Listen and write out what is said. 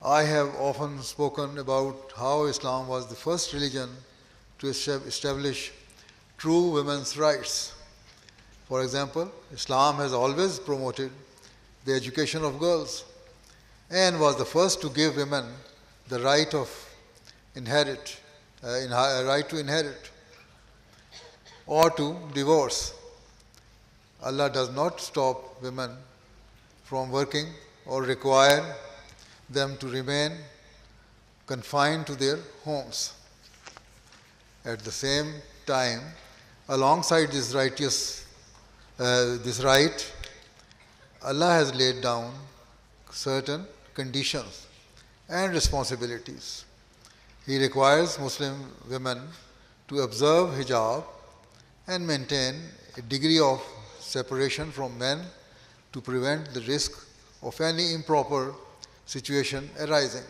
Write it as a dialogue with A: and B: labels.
A: I have often spoken about how Islam was the first religion to establish true women's rights. For example, Islam has always promoted the education of girls and was the first to give women the right to inherit or to divorce. Allah does not stop women from working or require them to remain confined to their homes. At the same time, alongside this right, Allah has laid down certain conditions and responsibilities. He requires Muslim women to observe hijab and maintain a degree of separation from men to prevent the risk of any improper situation arising.